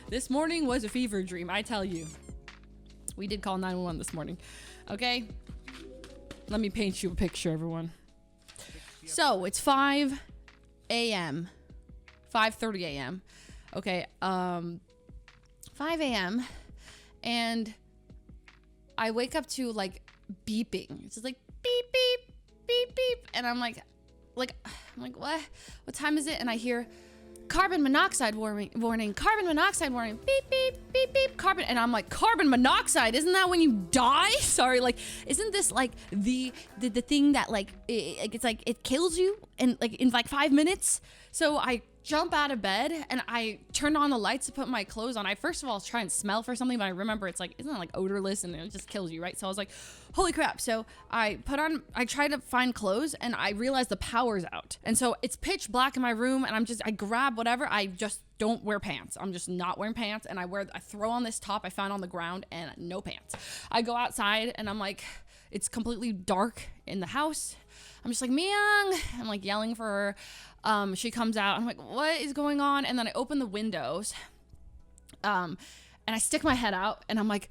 This morning was a fever dream, I tell you. We did call 911 this morning. Okay? Let me paint you a picture, everyone. So, it's 5 a.m. 5:30 a.m. Okay, 5 a.m. and I wake up to like beeping. It's just like beep, beep, beep, beep. And I'm like, what? What time is it? And I hear carbon monoxide warning, carbon monoxide warning, beep, beep, beep, beep, carbon. And I'm like, carbon monoxide? Isn't that when you die? Sorry, like, isn't this like the thing that like, it's like, it kills you in like 5 minutes? So I jump out of bed and I turn on the lights to put my clothes on. I first of all try and smell for something, but I remember it's like, isn't it like odorless and it just kills you, right? So I was like, holy crap. So I try to find clothes and I realize the power's out. And so it's pitch black in my room and I grab whatever. I just don't wear pants. I'm just not wearing pants. And I throw on this top I found on the ground and no pants. I go outside and I'm like, it's completely dark in the house. I'm just like, Miyoung. I'm like yelling for her. She comes out. I'm like, what is going on? And then I open the windows. And I stick my head out and I'm like,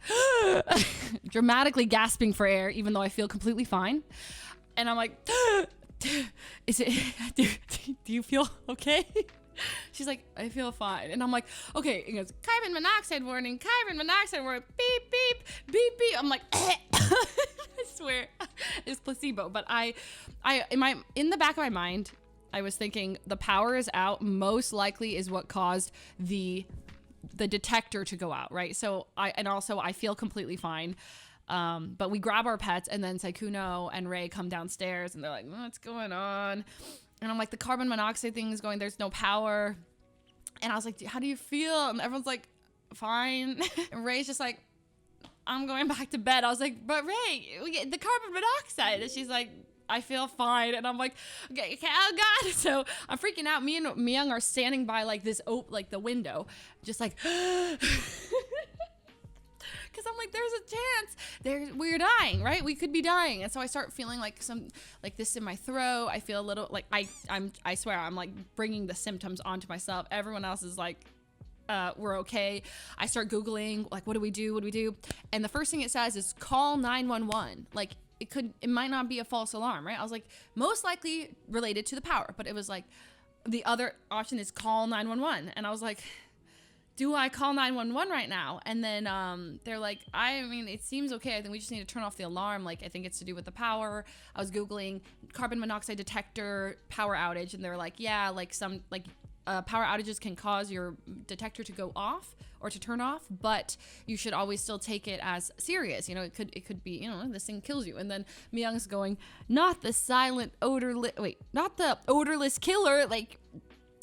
dramatically gasping for air, even though I feel completely fine. And I'm like, do you feel okay? She's like, I feel fine. And I'm like, okay. It goes, carbon monoxide warning, beep, beep, beep, beep. I'm like, I swear it's placebo. But in the back of my mind, I was thinking the power is out, most likely is what caused the detector to go out, right? So I feel completely fine. But we grab our pets and then Sykkuno and Ray come downstairs and they're like, what's going on? And I'm like, the carbon monoxide thing is going, there's no power. And I was like, how do you feel? And everyone's like, fine. And Ray's just like, I'm going back to bed. I was like, but Ray, we get the carbon monoxide. And she's like, I feel fine. And I'm like, okay, oh God. So I'm freaking out. Me and Miyoung are standing by like this, like the window, just like, because I'm like, there's a chance we're dying, right? We could be dying. And so I start feeling like some, like this in my throat. I feel a little like, I swear, I'm like bringing the symptoms onto myself. Everyone else is like, we're okay. I start Googling, like, what do we do? And the first thing it says is call 911. Like, it might not be a false alarm, right? I was like, most likely related to the power, but it was like, the other option is call 911. And I was like, do I call 911 right now? And then they're like, I mean, it seems okay. I think we just need to turn off the alarm. Like, I think it's to do with the power. I was Googling carbon monoxide detector power outage. And they're like, yeah, like some, like, power outages can cause your detector to go off or to turn off, but you should always still take it as serious. You know, it could be, you know, this thing kills you. And then Miyoung's going, not the not the odorless killer, like,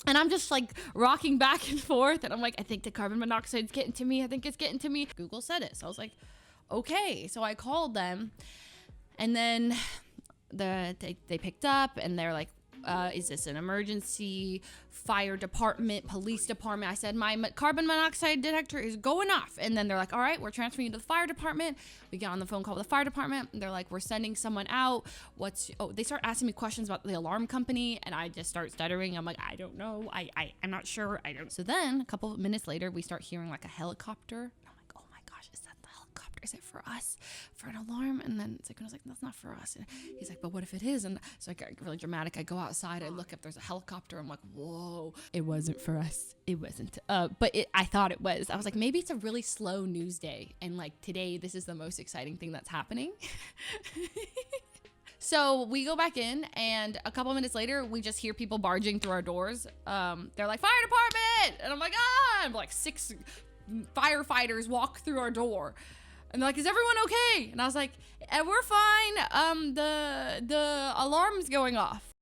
and I'm just like rocking back and forth. And I'm like, I think the carbon monoxide's getting to me. I think it's getting to me. Google said it. So I was like, okay. So I called them and then they picked up and they're like, is this an emergency? Fire department, police department? I said, my carbon monoxide detector is going off. And then they're like, all right, we're transferring you to the fire department. We get on the phone call with the fire department. And they're like, we're sending someone out. They start asking me questions about the alarm company. And I just start stuttering. I'm like, I don't know. I'm not sure. I don't. So then a couple of minutes later, we start hearing like a helicopter. And I'm like, oh my gosh, is that the helicopter? Is it for us? For an alarm? And then Sykkuno's like, that's not for us. And he's like, but what if it is? And so I get really dramatic. I go outside. I look up. There's a helicopter. I'm like, whoa. It wasn't for us. It wasn't. But I thought it was. I was like, maybe it's a really slow news day. And like today, this is the most exciting thing that's happening. So we go back in and a couple minutes later, we just hear people barging through our doors. They're like, fire department. And I'm like, ah, and like 6 firefighters walk through our door. And they're like, is everyone okay? And I was like, we're fine. The alarm's going off.